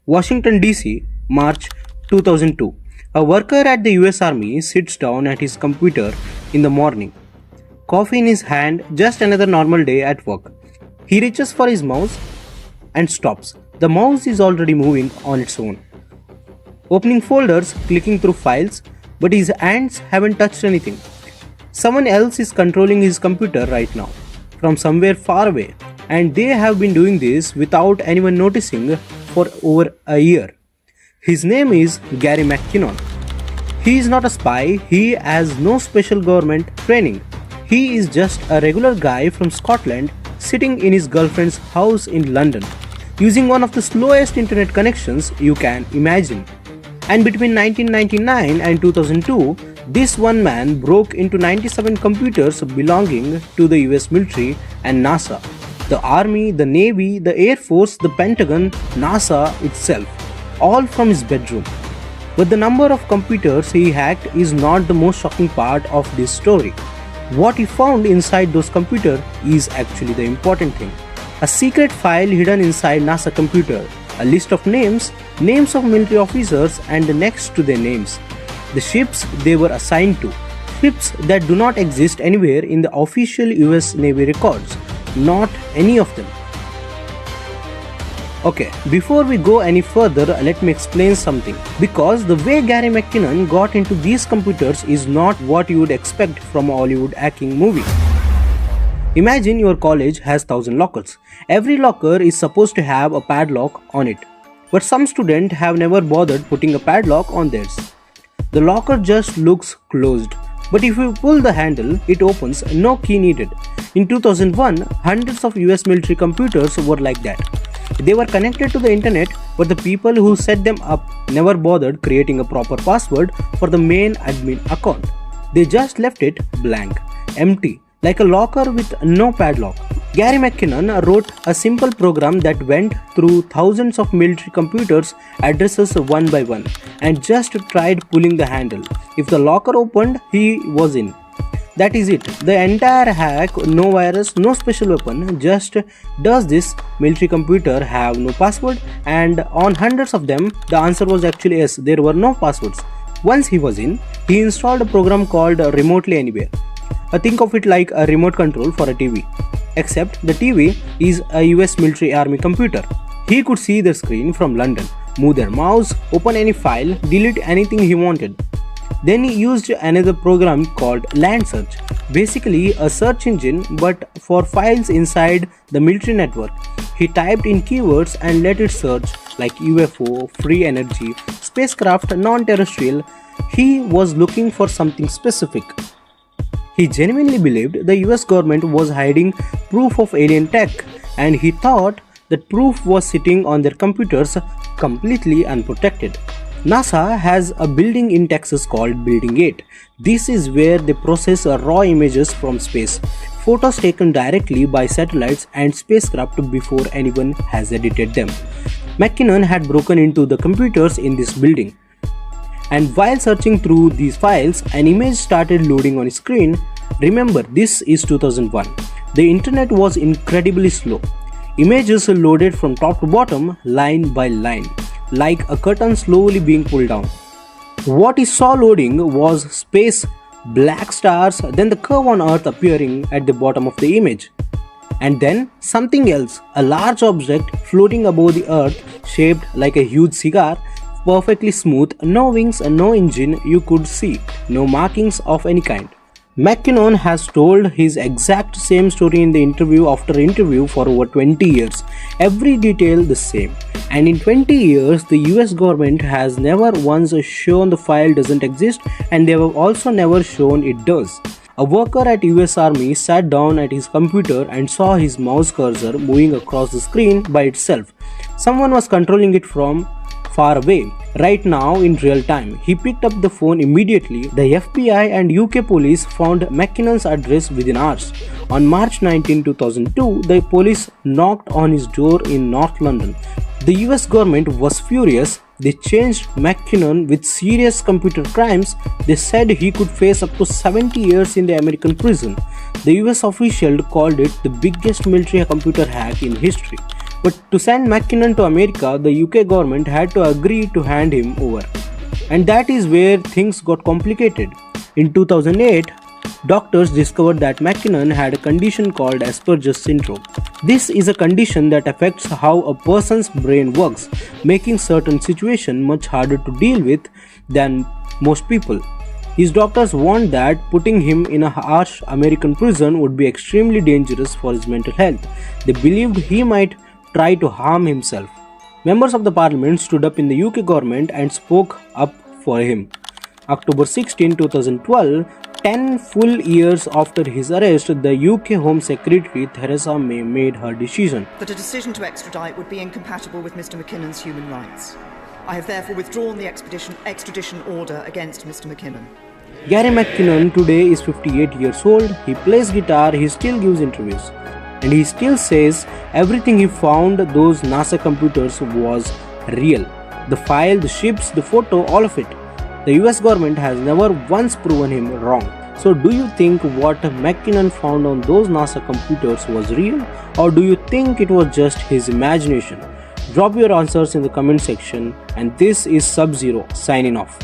Washington DC, March 2002. A worker at the US Army sits down at his computer in the morning. Coffee in his hand, just another normal day at work. He reaches for his mouse and stops. The mouse is already moving on its own. Opening folders, clicking through files, but his hands haven't touched anything. Someone else is controlling his computer right now, from somewhere far away, and they have been doing this without anyone noticing for over a year. His name is Gary McKinnon. He is not a spy, he has no special government training. He is just a regular guy from Scotland sitting in his girlfriend's house in London, using one of the slowest internet connections you can imagine. And between 1999 and 2002, this one man broke into 97 computers belonging to the US military and NASA, the Army, the Navy, the Air Force, the Pentagon, NASA itself, all from his bedroom. But the number of computers he hacked is not the most shocking part of this story. What he found inside those computers is actually the important thing. A secret file hidden inside NASA computer, a list of names, names of military officers and next to their names, the ships they were assigned to, ships that do not exist anywhere in the official US Navy records, not any of them. Okay, before we go any further, let me explain something. Because the way Gary McKinnon got into these computers is not what you would expect from a Hollywood hacking movie. Imagine your college has 1000 lockers. Every locker is supposed to have a padlock on it. But some students have never bothered putting a padlock on theirs. The locker just looks closed. But if you pull the handle, it opens, no key needed. In 2001, hundreds of US military computers were like that. They were connected to the internet, but the people who set them up never bothered creating a proper password for the main admin account. They just left it blank, empty, like a locker with no padlock. Gary McKinnon wrote a simple program that went through thousands of military computers' addresses one by one and just tried pulling the handle. If the locker opened, he was in. That is it. The entire hack, no virus, no special weapon, just does this military computer have no password? And on hundreds of them, the answer was actually yes, there were no passwords. Once he was in, he installed a program called Remotely Anywhere. Think of it like a remote control for a TV. Except the TV is a US military army computer. He could see the screen from London, move their mouse, open any file, delete anything he wanted. Then he used another program called Land Search, basically a search engine but for files inside the military network. He typed in keywords and let it search like UFO, free energy, spacecraft, non-terrestrial. He was looking for something specific. He genuinely believed the US government was hiding proof of alien tech, and he thought that proof was sitting on their computers completely unprotected. NASA has a building in Texas called Building 8. This is where they process raw images from space, photos taken directly by satellites and spacecraft before anyone has edited them. McKinnon had broken into the computers in this building, and while searching through these files, an image started loading on his screen. Remember, this is 2001. The internet was incredibly slow. Images loaded from top to bottom, line by line, like a curtain slowly being pulled down. What he saw loading was space, black stars, then the curve on Earth appearing at the bottom of the image. And then something else, a large object floating above the Earth shaped like a huge cigar, perfectly smooth, no wings and no engine you could see, no markings of any kind. McKinnon has told his exact same story in the interview after interview for over 20 years, every detail the same. And in 20 years, the US government has never once shown the file doesn't exist, and they have also never shown it does. A worker at US Army sat down at his computer and saw his mouse cursor moving across the screen by itself. Someone was controlling it from far away. Right now, in real time, he picked up the phone immediately. The FBI and UK police found McKinnon's address within hours. On March 19, 2002, the police knocked on his door in North London. The US government was furious. They charged McKinnon with serious computer crimes. They said he could face up to 70 years in the American prison. The US official called it the biggest military computer hack in history. But to send McKinnon to America, the UK government had to agree to hand him over. And that is where things got complicated. In 2008, doctors discovered that McKinnon had a condition called Asperger's syndrome. This is a condition that affects how a person's brain works, making certain situations much harder to deal with than most people. His doctors warned that putting him in a harsh American prison would be extremely dangerous for his mental health. They believed he might try to harm himself. Members of the parliament stood up in the UK government and spoke up for him. October 16, 2012, 10 full years after his arrest, the UK Home Secretary Theresa May made her decision. That a decision to extradite would be incompatible with Mr. McKinnon's human rights. I have therefore withdrawn the extradition order against Mr. McKinnon. Gary McKinnon today is 58 years old. He plays guitar, he still gives interviews. And he still says everything he found those NASA computers was real. The file, the ships, the photo, all of it. The US government has never once proven him wrong. So do you think what McKinnon found on those NASA computers was real, or do you think it was just his imagination? Drop your answers in the comment section, and this is Sub-Zero signing off.